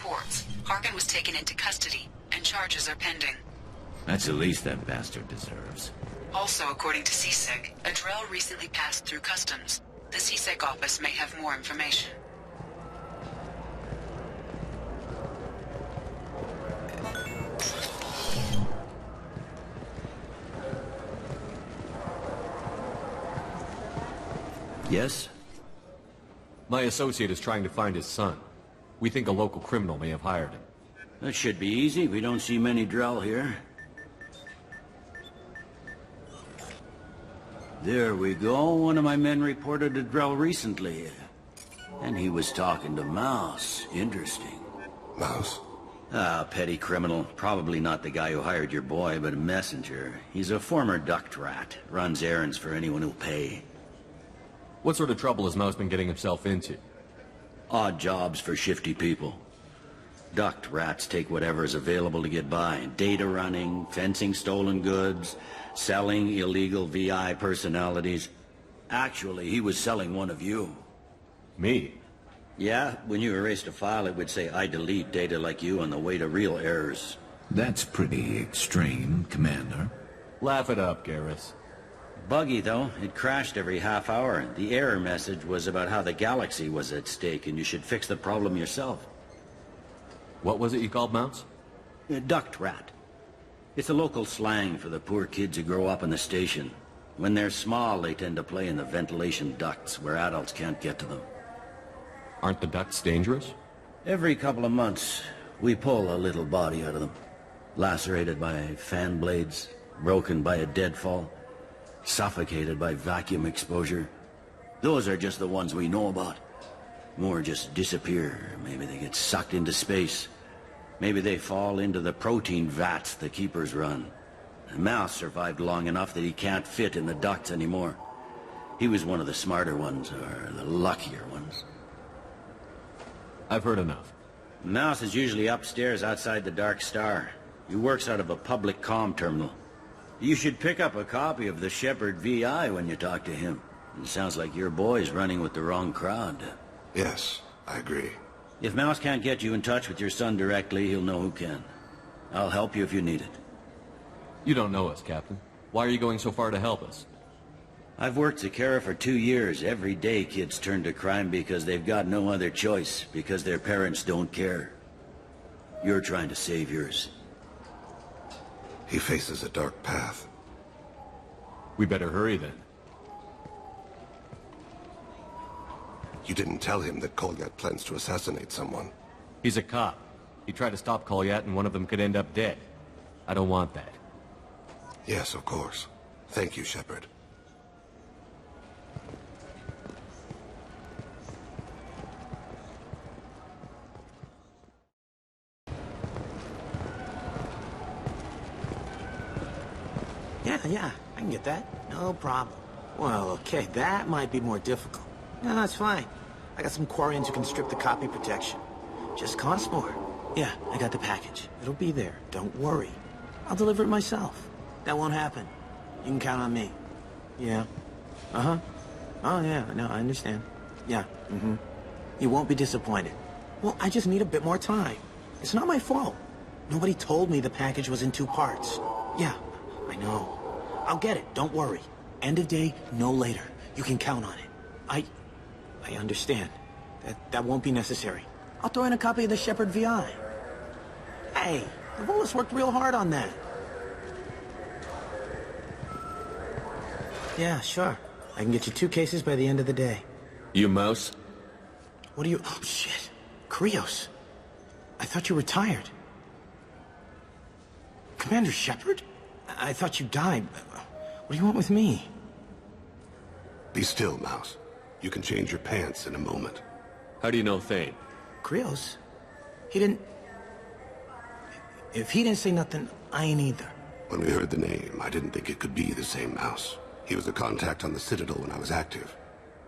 reports. Harkin was taken into custody, and charges are pending. That's the least that bastard deserves. Also, according to CSEC, a Drell recently passed through customs. The CSEC office may have more information. Yes? My associate is trying to find his son. We think a local criminal may have hired him. That should be easy. We don't see many Drell here. There we go. One of my men reported a Drell recently. And he was talking to Mouse. Interesting. Mouse? Ah, petty criminal. Probably not the guy who hired your boy, but a messenger. He's a former duct rat. Runs errands for anyone who'll pay. What sort of trouble has Mouse been getting himself into? Odd jobs for shifty people. Duct rats take whatever is available to get by. Data running, fencing stolen goods, selling illegal VI personalities. Actually, he was selling one of you. Me? Yeah, when you erased a file, it would say, I delete data like you on the way to real errors. That's pretty extreme, Commander. Laugh it up, Garrus. Buggy, though. It crashed every half hour. The error message was about how the galaxy was at stake, and you should fix the problem yourself. What was it you called Mouse? A duct rat. It's a local slang for the poor kids who grow up in the station. When they're small, they tend to play in the ventilation ducts, where adults can't get to them. Aren't the ducts dangerous? Every couple of months, we pull a little body out of them. Lacerated by fan blades, broken by a deadfall, suffocated by vacuum exposure. Those are just the ones we know about. More just disappear. Maybe they get sucked into space. Maybe they fall into the protein vats the keepers run. Mouse survived long enough that he can't fit in the ducts anymore. He was one of the smarter ones, or the luckier ones. I've heard enough. Mouse is usually upstairs outside the Dark Star. He works out of a public comm terminal. You should pick up a copy of the Shepherd VI when you talk to him. It sounds like your boy's running with the wrong crowd. Yes, I agree. If Mouse can't get you in touch with your son directly, he'll know who can. I'll help you if you need it. You don't know us, Captain. Why are you going so far to help us? I've worked Zakera for 2 years. Every day kids turn to crime because they've got no other choice, because their parents don't care. You're trying to save yours. He faces a dark path. We better hurry then. You didn't tell him that Kolyat plans to assassinate someone. He's a cop. He tried to stop Kolyat and one of them could end up dead. I don't want that. Yes, of course. Thank you, Shepard. Yeah, I can get that. No problem. Well, okay, that might be more difficult. No, that's fine. I got some Quarians who can strip the copy protection. Just costs more. Yeah, I got the package. It'll be there. Don't worry. I'll deliver it myself. That won't happen. You can count on me. Yeah. Uh-huh. Oh, yeah, no, I understand. Yeah, You won't be disappointed. Well, I just need a bit more time. It's not my fault. Nobody told me the package was in 2 parts. Yeah, I know. I'll get it, don't worry. End of day, no later. You can count on it. I understand. That won't be necessary. I'll throw in a copy of the Shepherd VI. Hey, the Volus worked real hard on that. Yeah, sure. I can get you 2 cases by the end of the day. You Mouse? What are you... Oh, shit. Krios. I thought you were retired. Commander Shepard? I thought you died. What do you want with me? Be still, Mouse. You can change your pants in a moment. How do you know Thane? Krios? He didn't... If he didn't say nothing, I ain't either. When we heard the name, I didn't think it could be the same Mouse. He was a contact on the Citadel when I was active.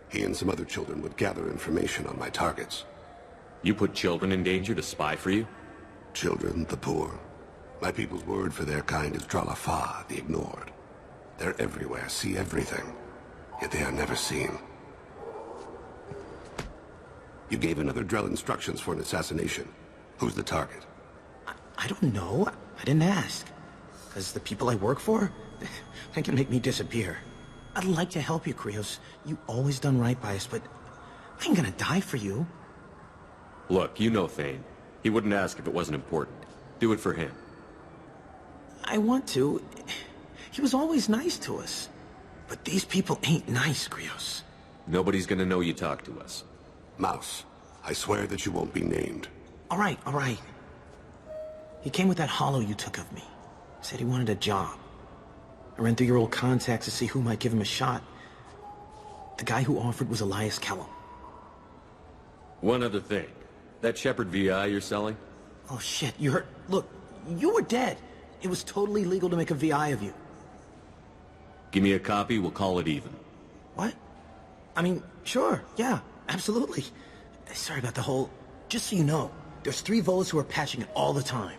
He and some other children would gather information on my targets. You put children in danger to spy for you? Children, the poor. My people's word for their kind is Dralafa, the ignored. They're everywhere, see everything, yet they are never seen. You gave another Drell instructions for an assassination. Who's the target? I don't know. I didn't ask. Because the people I work for, they can make me disappear. I'd like to help you, Krios. You always done right by us, but I ain't gonna die for you. Look, you know Thane. He wouldn't ask if it wasn't important. Do it for him. I want to. He was always nice to us. But these people ain't nice, Krios. Nobody's gonna know you talk to us. Mouse, I swear that you won't be named. All right, all right. He came with that hollow you took of me. Said he wanted a job. I ran through your old contacts to see who might give him a shot. The guy who offered was Elias Kellum. One other thing. That Shepherd VI you're selling? Oh shit, you heard... Look, you were dead. It was totally legal to make a VI of you. Give me a copy, we'll call it even. What? I mean, sure, yeah, absolutely. Sorry about the whole... Just so you know, there's 3 Volas who are patching it all the time.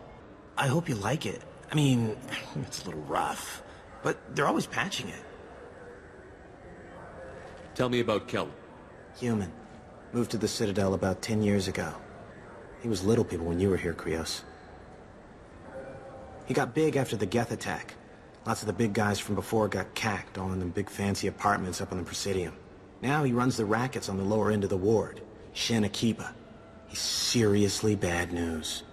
I hope you like it. I mean, it's a little rough, but they're always patching it. Tell me about Kellum. Human. Moved to the Citadel about 10 years ago. He was Little People when you were here, Krios. He got big after the Geth attack. Lots of the big guys from before got cacked, all in them big fancy apartments up on the Presidium. Now he runs the rackets on the lower end of the ward, Shin Akiba. He's seriously bad news.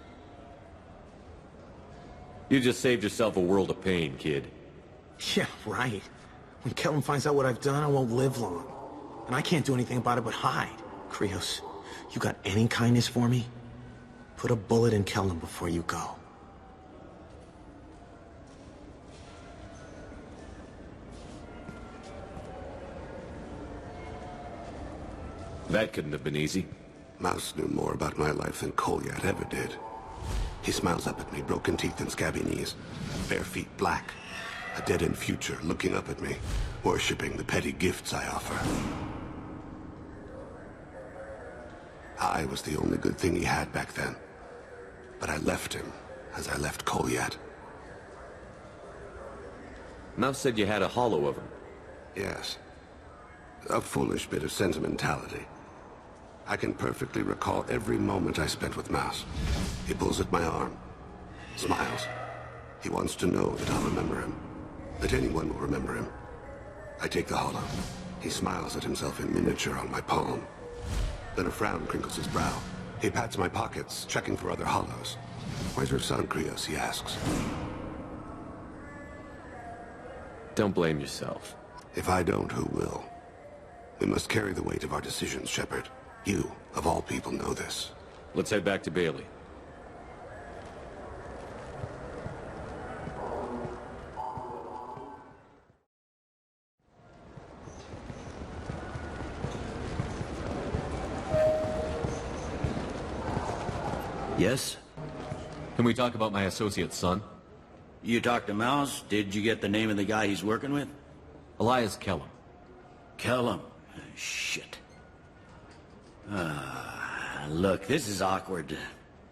You just saved yourself a world of pain, kid. Yeah, right. When Kellum finds out what I've done, I won't live long. And I can't do anything about it but hide. Krios, you got any kindness for me? Put a bullet in Kellum before you go. That couldn't have been easy. Mouse knew more about my life than Kolyat ever did. He smiles up at me, broken teeth and scabby knees, bare feet black, a dead-end future looking up at me, worshipping the petty gifts I offer. I was the only good thing he had back then, but I left him as I left Kolyat. Mouse said you had a hollow of him. Yes. A foolish bit of sentimentality. I can perfectly recall every moment I spent with Mouse. He pulls at my arm, smiles. He wants to know that I'll remember him, that anyone will remember him. I take the hollow. He smiles at himself in miniature on my palm. Then a frown crinkles his brow. He pats my pockets, checking for other hollows. Where's your son, Krios, he asks. Don't blame yourself. If I don't, who will? We must carry the weight of our decisions, Shepard. You, of all people, know this. Let's head back to Bailey. Yes? Can we talk about my associate's son? You talked to Mouse? Did you get the name of the guy he's working with? Elias Kellum. Kellum. Shit. Look, this is awkward.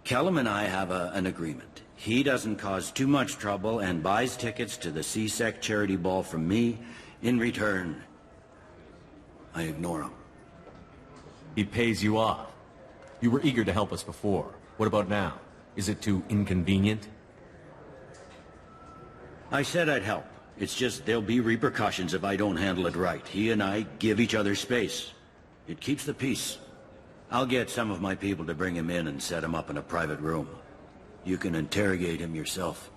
Kellum and I have an agreement. He doesn't cause too much trouble and buys tickets to the C-Sec charity ball from me. In return, I ignore him. He pays you off. You were eager to help us before. What about now? Is it too inconvenient? I said I'd help. It's just there'll be repercussions if I don't handle it right. He and I give each other space. It keeps the peace. I'll get some of my people to bring him in and set him up in a private room. You can interrogate him yourself.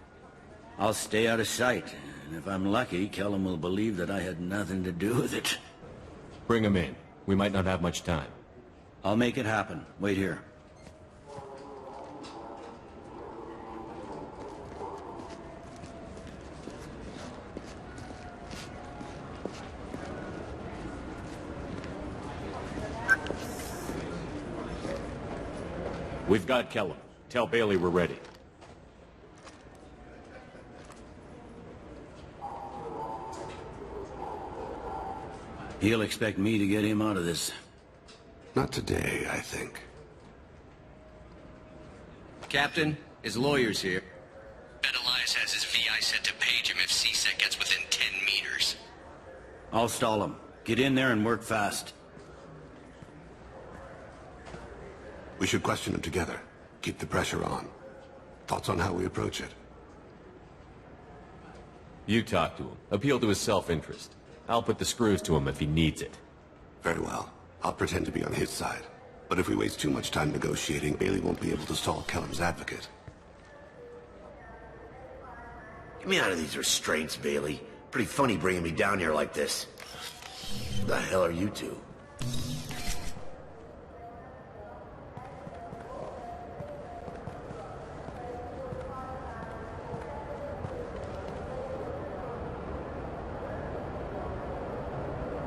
I'll stay out of sight, and if I'm lucky, Kellum will believe that I had nothing to do with it. Bring him in. We might not have much time. I'll make it happen. Wait here. We've got Kellum. Tell Bailey we're ready. He'll expect me to get him out of this. Not today, I think. Captain, his lawyer's here. Bet Elias has his VI set to page him if C-Sec gets within 10 meters. I'll stall him. Get in there and work fast. We should question him together. Keep the pressure on. Thoughts on how we approach it? You talk to him. Appeal to his self-interest. I'll put the screws to him if he needs it. Very well. I'll pretend to be on his side. But if we waste too much time negotiating, Bailey won't be able to stall Kellum's advocate. Get me out of these restraints, Bailey. Pretty funny bringing me down here like this. Who the hell are you two?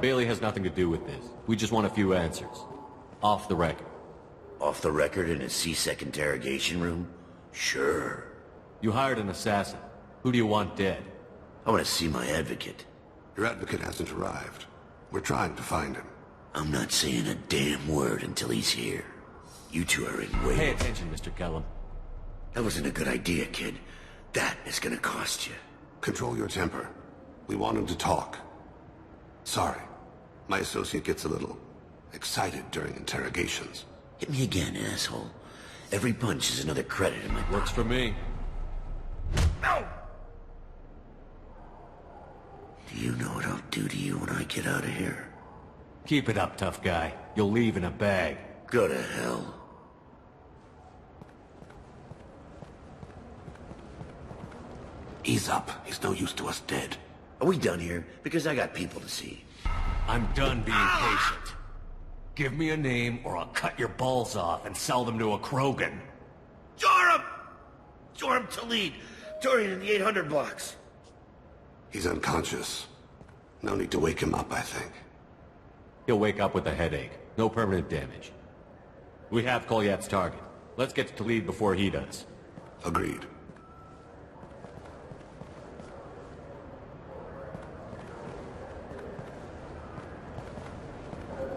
Bailey has nothing to do with this. We just want a few answers. Off the record. Off the record in a C-Sec interrogation room? Sure. You hired an assassin. Who do you want dead? I want to see my advocate. Your advocate hasn't arrived. We're trying to find him. I'm not saying a damn word until he's here. You two are in way... Pay attention, Mr. Kellum. That wasn't a good idea, kid. That is gonna cost you. Control your temper. We want him to talk. Sorry. My associate gets a little excited during interrogations. Hit me again, asshole. Every punch is another credit in my... Works for me. No! Do you know what I'll do to you when I get out of here? Keep it up, tough guy. You'll leave in a bag. Go to hell. Ease up. He's no use to us dead. Are we done here? Because I got people to see. I'm done being patient. Give me a name or I'll cut your balls off and sell them to a Krogan. Joram! Joram Talid! Dorian in the 800 blocks. He's unconscious. No need to wake him up, I think. He'll wake up with a headache. No permanent damage. We have Kolyat's target. Let's get to Talid before he does. Agreed.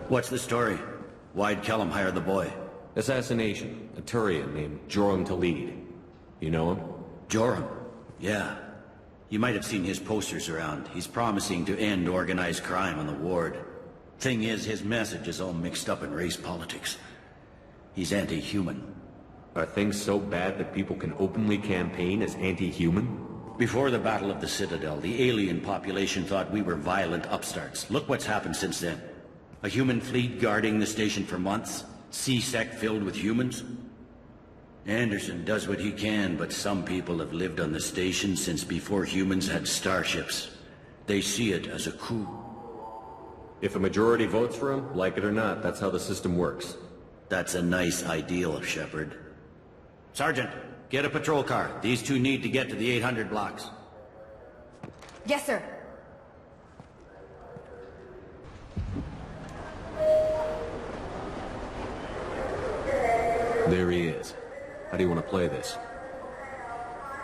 What's the story? Why'd Kellum hire the boy? Assassination. A Turian named Joram Talid. You know him? Joram? Yeah. You might have seen his posters around. He's promising to end organized crime on the ward. Thing is, his message is all mixed up in race politics. He's anti-human. Are things so bad that people can openly campaign as anti-human? Before the Battle of the Citadel, the alien population thought we were violent upstarts. Look what's happened since then. A human fleet guarding the station for months? C-Sec filled with humans? Anderson does what he can, but some people have lived on the station since before humans had starships. They see it as a coup. If a majority votes for him, like it or not, that's how the system works. That's a nice ideal, Shepard. Sergeant, get a patrol car. These two need to get to the 800 blocks. Yes, sir. There he is. How do you want to play this?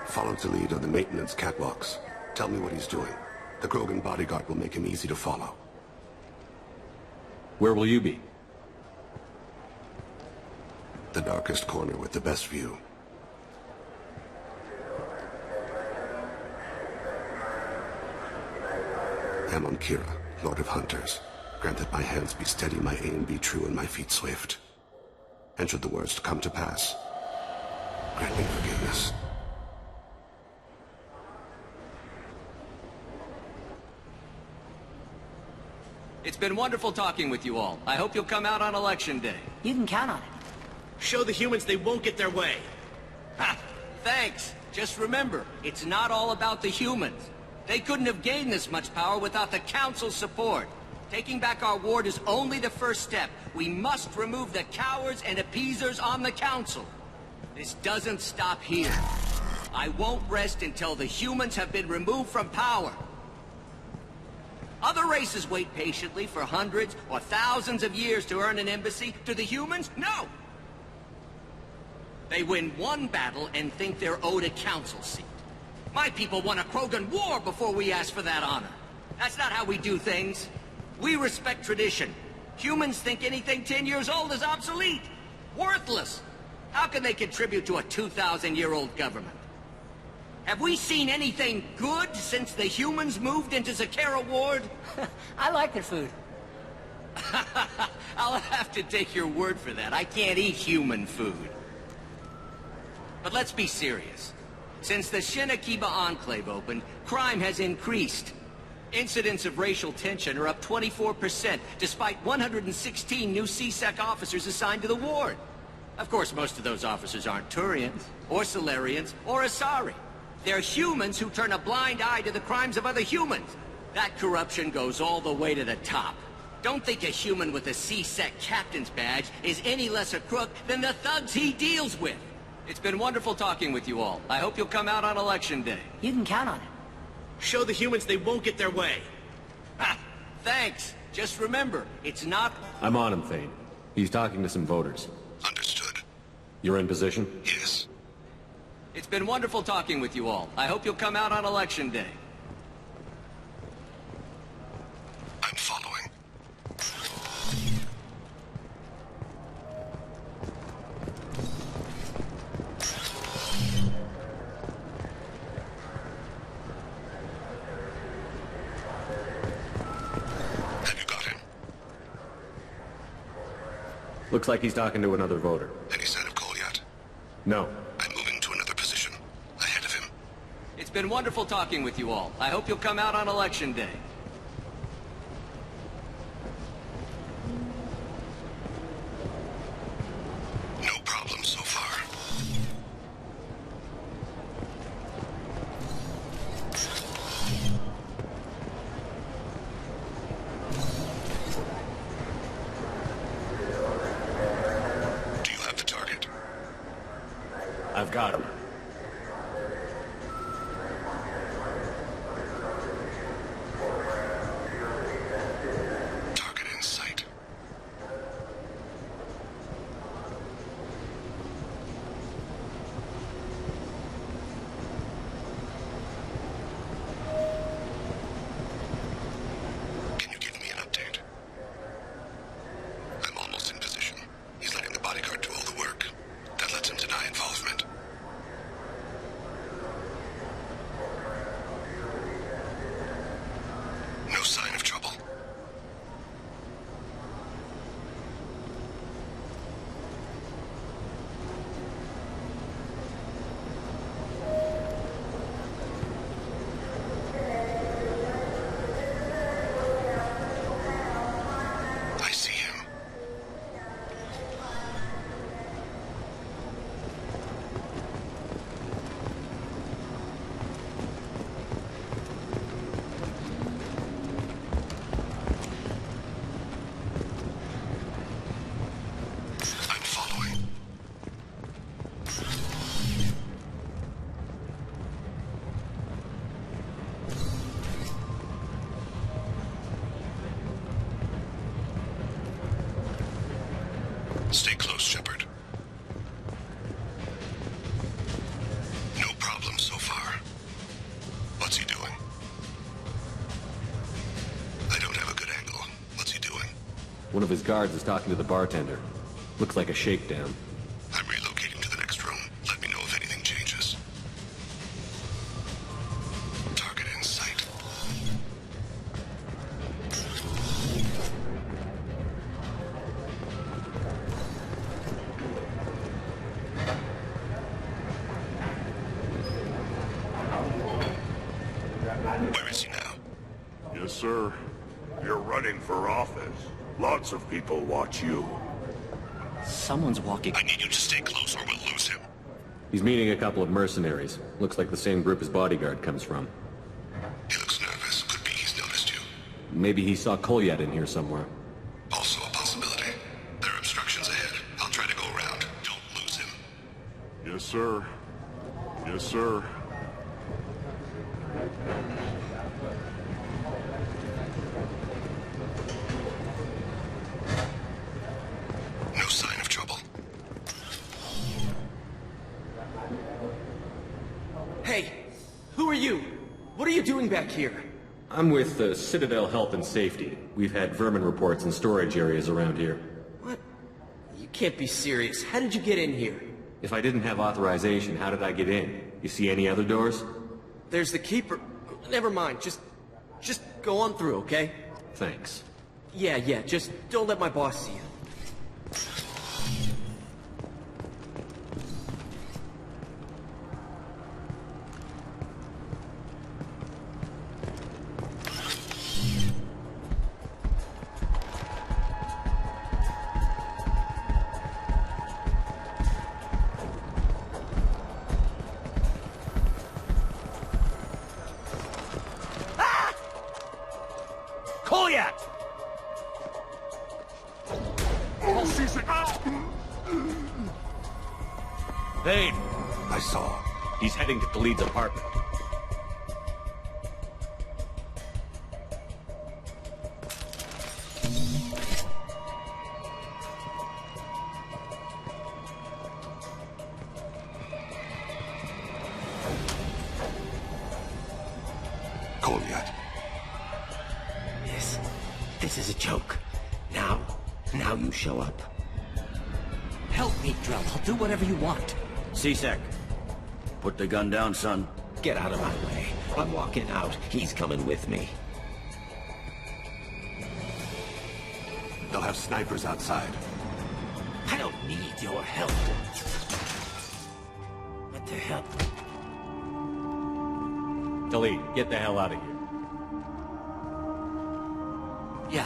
Follow to lead on the maintenance catwalks. Tell me what he's doing. The Krogan bodyguard will make him easy to follow. Where will you be? The darkest corner with the best view. Amon Kira, Lord of Hunters. Grant that my hands be steady, my aim be true, and my feet swift. And should the worst come to pass, grant me forgiveness. It's been wonderful talking with you all. I hope you'll come out on Election Day. You can count on it. Show the humans they won't get their way. Ha! Thanks. Just remember, it's not all about the humans. They couldn't have gained this much power without the Council's support. Taking back our ward is only the first step. We must remove the cowards and appeasers on the Council. This doesn't stop here. I won't rest until the humans have been removed from power. Other races wait patiently for hundreds or thousands of years to earn an embassy. To the humans, no! They win one battle and think they're owed a council seat. My people won a Krogan war before we asked for that honor. That's not how we do things. We respect tradition. Humans think anything 10 years old is obsolete. Worthless. How can they contribute to a 2,000-year-old government? Have we seen anything good since the humans moved into Zakera Ward? I like their food. I'll have to take your word for that. I can't eat human food. But let's be serious. Since the Shinakiba Enclave opened, crime has increased. Incidents of racial tension are up 24%, despite 116 new CSEC officers assigned to the ward. Of course, most of those officers aren't Turians, or Solarians, or Asari. They're humans who turn a blind eye to the crimes of other humans. That corruption goes all the way to the top. Don't think a human with a CSEC captain's badge is any less a crook than the thugs he deals with. It's been wonderful talking with you all. I hope you'll come out on Election Day. You can count on it. Show the humans they won't get their way. Ha! Thanks. Just remember, it's not... I'm on him, Thane. He's talking to some voters. Understood. You're in position? Yes. It's been wonderful talking with you all. I hope you'll come out on Election Day. I'm following. Have you got him? Looks like he's talking to another voter. Any sign of Cole yet? No. I'm moving to another position. Ahead of him. It's been wonderful talking with you all. I hope you'll come out on Election Day. No problem so far. Do you have the target? I've got him. Target in sight. Can you give me an update? I'm almost in position. He's letting the bodyguard do all the work. That lets him deny involvement. No sign of trouble. I see him. I'm following. Stay close, Shepard. No problem so far. What's he doing? I don't have a good angle. What's he doing? One of his guards is talking to the bartender. Looks like a shakedown. I'm relocating to the next room. Let me know if anything changes. Target in sight. Where is he now? Yes, sir. You're running for office. Lots of people watch you. Someone's walking... I need you to stay close or we'll lose him. He's meeting a couple of mercenaries. Looks like the same group his bodyguard comes from. He looks nervous. Could be he's noticed you. Maybe he saw Kolyat in here somewhere. Also a possibility. There are obstructions ahead. I'll try to go around. Don't lose him. Yes, sir. Yes, sir. No sign of trouble. Hey, who are you? What are you doing back here? I'm with the Citadel Health and Safety. We've had vermin reports in storage areas around here. What? You can't be serious. How did you get in here? If I didn't have authorization, how did I get in? You see any other doors? There's the Keeper. Never mind. Just go on through, okay? Thanks. Yeah. Just don't let my boss see you. Thane! I saw. He's heading to Khalid's apartment. Kolyat. This is a joke. Now you show up. Help me, Drell. I'll do whatever you want. C-Sec, put the gun down, son. Get out of my way. I'm walking out. He's coming with me. They'll have snipers outside. I don't need your help. What the hell? Khalid, get the hell out of here.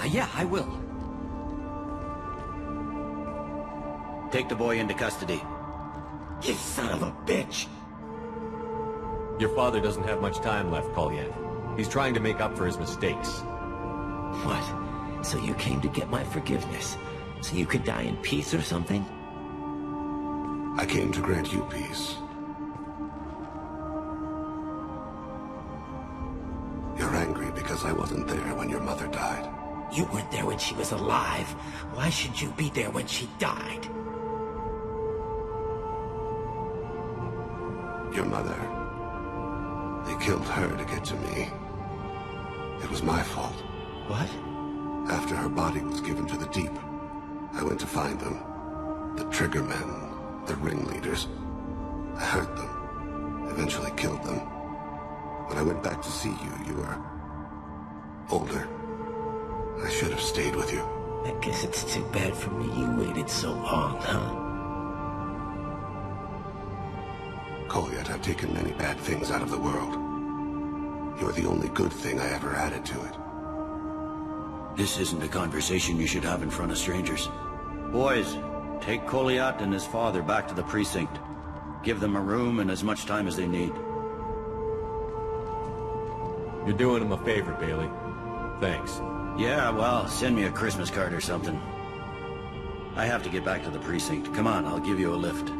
Yeah, I will. Take the boy into custody. You son of a bitch! Your father doesn't have much time left, Kolyat. He's trying to make up for his mistakes. What? So you came to get my forgiveness? So you could die in peace or something? I came to grant you peace. You're angry because I wasn't there when your mother died. You weren't there when she was alive. Why should you be there when she died? Your mother. They killed her to get to me. It was my fault. What? After her body was given to the deep, I went to find them. The triggermen, the ringleaders. I hurt them. Eventually killed them. When I went back to see you, you were older. I should have stayed with you. I guess it's too bad for me you waited so long, huh? Kolyat, I've taken many bad things out of the world. You're the only good thing I ever added to it. This isn't a conversation you should have in front of strangers. Boys, take Kolyat and his father back to the precinct. Give them a room and as much time as they need. You're doing him a favor, Bailey. Thanks. Yeah, well, send me a Christmas card or something. I have to get back to the precinct. Come on, I'll give you a lift.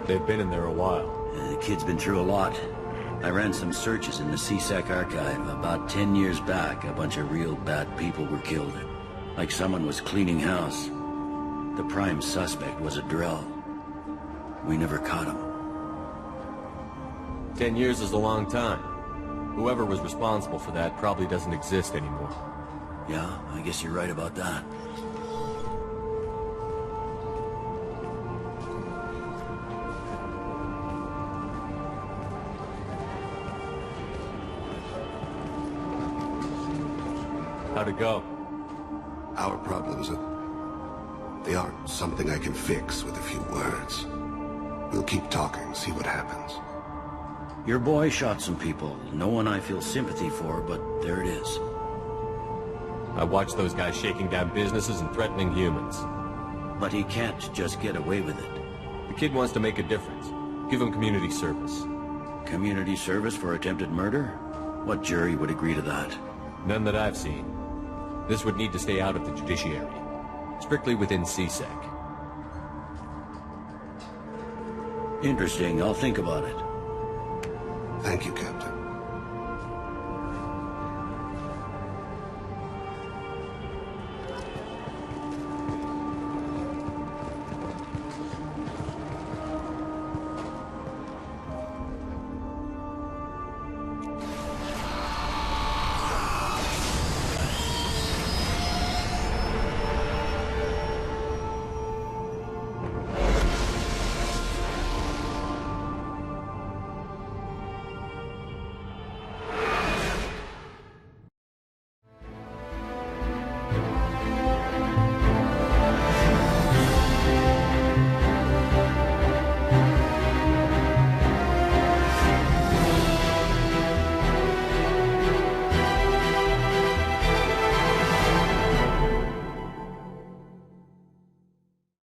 They've been in there a while. The kid's been through a lot. I ran some searches in the C-Sec archive. About 10 years back, a bunch of real bad people were killed. Like someone was cleaning house. The prime suspect was a Drell. We never caught him. 10 years is a long time. Whoever was responsible for that probably doesn't exist anymore. Yeah, I guess you're right about that. How'd it go? Our problems they aren't something I can fix with a few words. We'll keep talking, see what happens. Your boy shot some people. No one I feel sympathy for, but there it is. I watched those guys shaking down businesses and threatening humans. But he can't just get away with it. The kid wants to make a difference. Give him community service. Community service for attempted murder? What jury would agree to that? None that I've seen. This would need to stay out of the judiciary. Strictly within C-Sec. Interesting. I'll think about it. Thank you, Captain.